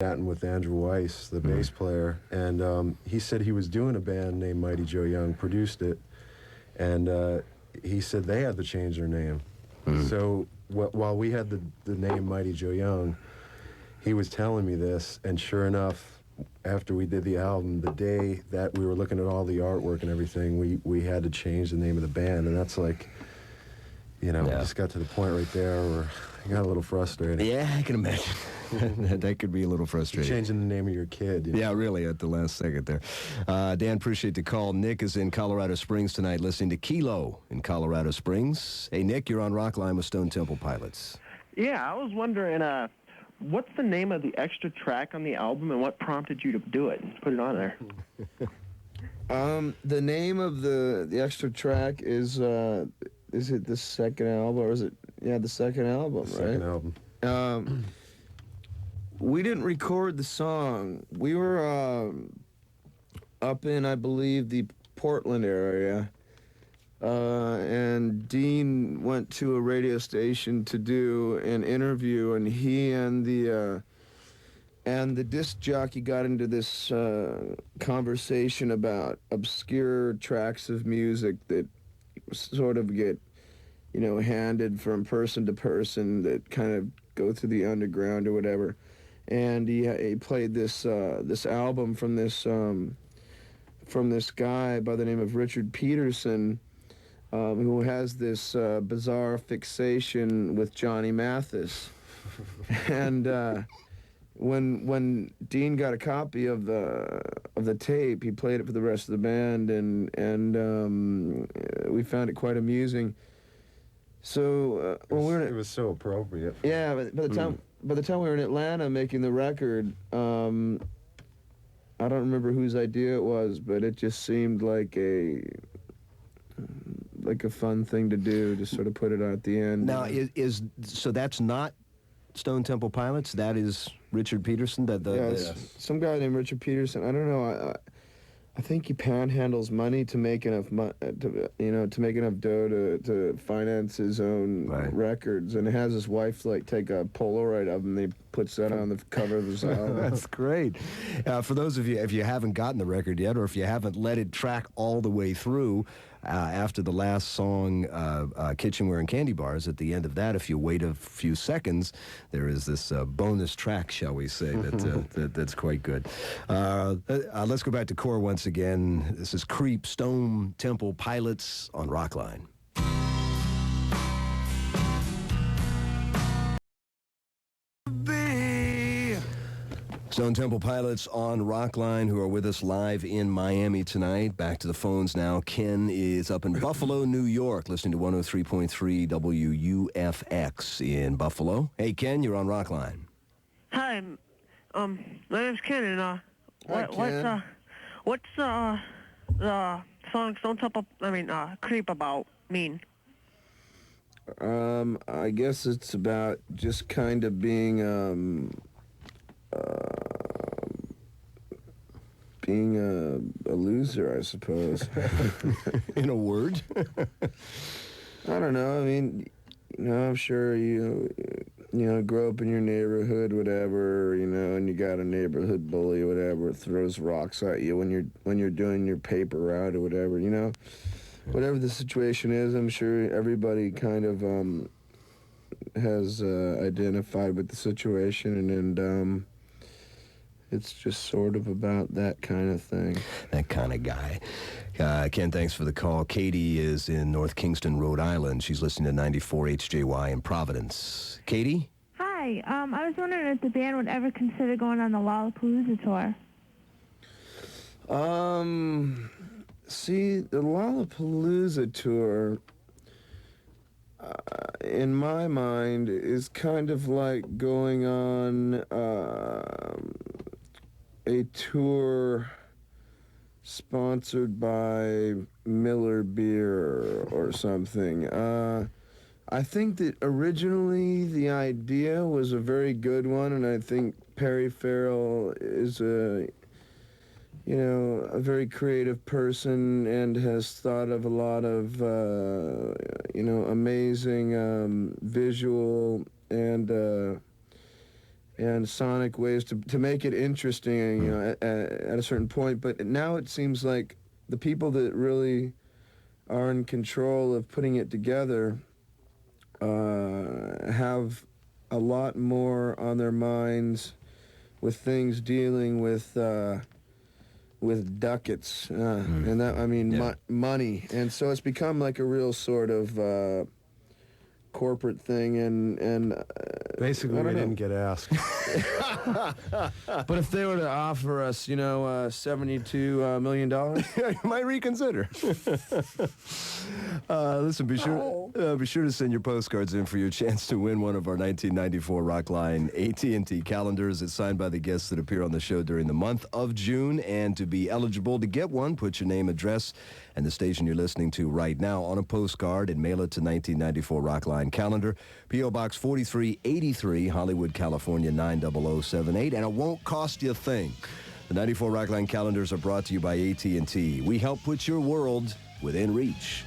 chatting with Andrew Weiss, the bass player, and he said he was doing a band named Mighty Joe Young, produced it, and he said they had to change their name. So while we had the name Mighty Joe Young, he was telling me this, and sure enough, after we did the album, the day that we were looking at all the artwork and everything, we had to change the name of the band, and that's like, you know, we just got to the point right there where I got a little frustrated. Yeah, I can imagine. That could be a little frustrating. Changing the name of your kid. You know? Yeah, really, at the last second there. Dan, appreciate the call. Nick is in Colorado Springs tonight listening to Kilo in Colorado Springs. Hey, Nick, you're on Rockline with Stone Temple Pilots. Yeah, I was wondering, what's the name of the extra track on the album, and what prompted you to do it and put it on there? The name of the extra track is it the second album, or is it, the second album, the right? Second album. We didn't record the song. We were up in, I believe, the Portland area, and Dean went to a radio station to do an interview, and he and the disc jockey got into this conversation about obscure tracks of music that sort of get, handed from person to person, that kind of go through the underground or whatever. And he played this album from this guy by the name of Richard Peterson, who has this bizarre fixation with Johnny Mathis. And when Dean got a copy of the tape, he played it for the rest of the band, and we found it quite amusing. So it was so appropriate. Yeah, but by the time we were in Atlanta making the record, I don't remember whose idea it was, but it just seemed like a fun thing to do, just sort of put it out at the end. Now, so that's not Stone Temple Pilots? That is Richard Peterson? Some guy named Richard Peterson. I don't know. I think he panhandles money to make enough to make enough dough to finance his own records, and has his wife take a Polaroid of him. And he puts that on the cover of his album. That's great. For those of you, if you haven't gotten the record yet, or if you haven't let it track all the way through, after the last song, Kitchenware and Candy Bars, at the end of that, if you wait a few seconds, there is this bonus track, shall we say, that's quite good. Let's go back to core once again. This is Creep, Stone Temple Pilots on Rockline. Stone Temple Pilots on Rockline, who are with us live in Miami tonight. Back to the phones now. Ken is up in Buffalo, New York, listening to 103.3 WUFX in Buffalo. Hey, Ken, you're on Rockline. Hi, my name's Ken, and what's the song Stone Temple, Creep about mean? I guess it's about just kind of being a loser, I suppose. In a word? I don't know. I mean, I'm sure you grow up in your neighborhood, whatever, and you got a neighborhood bully, whatever, throws rocks at you when you're doing your paper route or whatever, Whatever the situation is, I'm sure everybody kind of has identified with the situation, and it's just sort of about that kind of thing. That kind of guy. Ken, thanks for the call. Katie is in North Kingston, Rhode Island. She's listening to 94 HJY in Providence. Katie? Hi. I was wondering if the band would ever consider going on the Lollapalooza tour. See, the Lollapalooza tour, in my mind, is kind of like going on a tour sponsored by Miller Beer or something. I think that originally the idea was a very good one, and I think Perry Farrell is a very creative person and has thought of a lot of, amazing visual and and sonic ways to make it interesting, you know, at a certain point. But now it seems like the people that really are in control of putting it together have a lot more on their minds with things dealing with ducats, and that, I mean, money, and so it's become like a real sort of corporate thing, and basically we didn't get asked. But if they were to offer us, you know, $72 million, You might reconsider. Listen, be sure to send your postcards in for your chance to win one of our 1994 Rockline AT&T calendars. It's signed by the guests that appear on the show during the month of June. And to be eligible to get one, put your name, address, and the station you're listening to right now on a postcard and mail it to 1994 Rockline Calendar, P.O. Box 4383, Hollywood, California 90078, and it won't cost you a thing. The 94 Rockline Calendars are brought to you by AT&T. We help put your world within reach.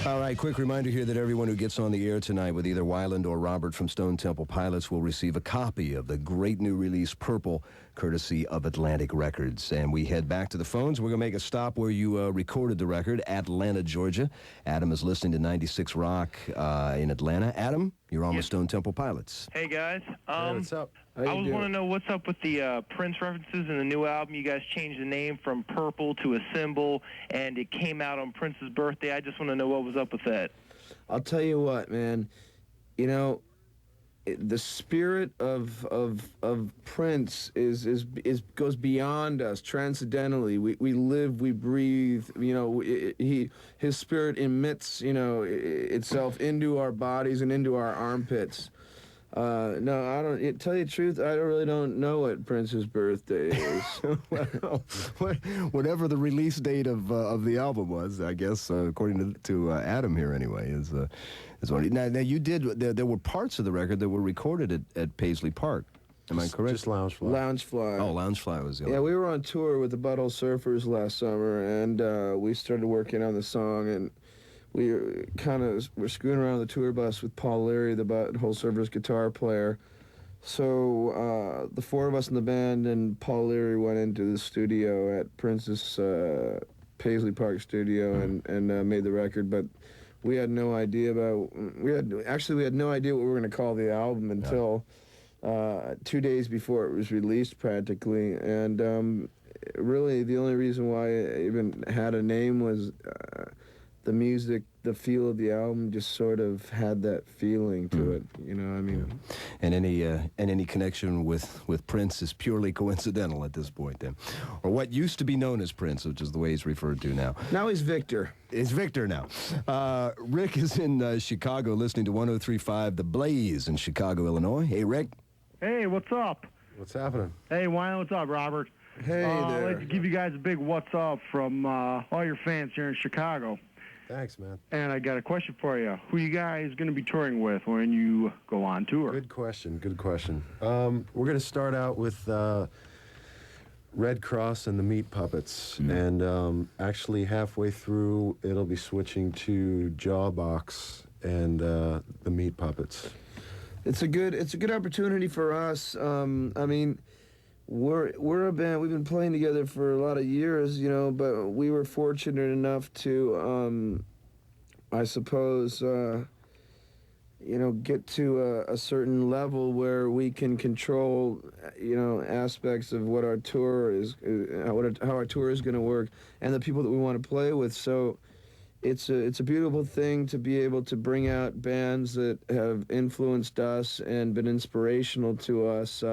All right, quick reminder here that everyone who gets on the air tonight with either Weiland or Robert from Stone Temple Pilots will receive a copy of the great new release Purple, courtesy of Atlantic Records. And we head back to the phones. We're going to make a stop where you recorded the record, Atlanta, Georgia. Adam is listening to 96 Rock in Atlanta. Adam, you're on with Stone Temple Pilots. Hey, guys. Hey, what's up? I was wanting to know what's up with the Prince references in the new album. You guys changed the name from Purple to a symbol, and it came out on Prince's birthday. I just want to know what was up with that. I'll tell you what, man. You know, the spirit of Prince is goes beyond us transcendentally. We live, we breathe. You know, his spirit emits, you know, itself into our bodies and into our armpits. No, I don't. Tell you the truth, I really don't know what Prince's birthday is. Well, whatever the release date of the album was, I guess, according to Adam here anyway, is what. Now you did. There were parts of the record that were recorded at Paisley Park. Am I correct? Just Loungefly. Loungefly. Oh, Loungefly was the Yeah, we were on tour with the Butthole Surfers last summer, and we started working on the song, and we were screwing around the tour bus with Paul Leary, the Butthole Surfers guitar player. So the four of us in the band and Paul Leary went into the studio at Prince's Paisley Park studio and made the record, but we had no idea we had no idea what we were going to call the album until 2 days before it was released practically, and really the only reason why it even had a name was the music, the feel of the album just sort of had that feeling to it, you know what I mean? And any connection with Prince is purely coincidental at this point then. Or what used to be known as Prince, which is the way he's referred to now. Now he's Victor. It's Victor now. Rick is in Chicago listening to 103.5 The Blaze in Chicago, Illinois. Hey, Rick. Hey, what's up? What's happening? Hey, Weiland, what's up, Robert? Hey there. I'd like to give you guys a big what's up from all your fans here in Chicago. Thanks, man. And I got a question for you. Who you guys going to be touring with when you go on tour? Good question. Good question. We're going to start out with Red Cross and the Meat Puppets, and actually halfway through it'll be switching to Jawbox and the Meat Puppets. It's a good opportunity for us. I mean, we're a band. We've been playing together for a lot of years, you know. But we were fortunate enough to, I suppose, you know, get to a certain level where we can control, you know, aspects of what our tour is, how our tour is going to work, and the people that we want to play with. So it's a beautiful thing to be able to bring out bands that have influenced us and been inspirational to us.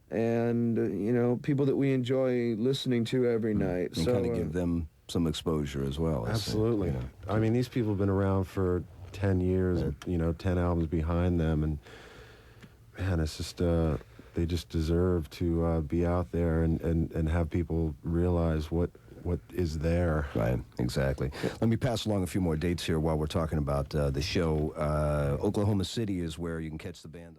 And, you know, people that we enjoy listening to every night. And so kind of give them some exposure as well. Absolutely. You know. I mean, these people have been around for 10 years, you know, 10 albums behind them, and man, it's just, they just deserve to be out there and have people realize what what is there. Right, exactly. Let me pass along a few more dates here while we're talking about the show. Oklahoma City is where you can catch the band.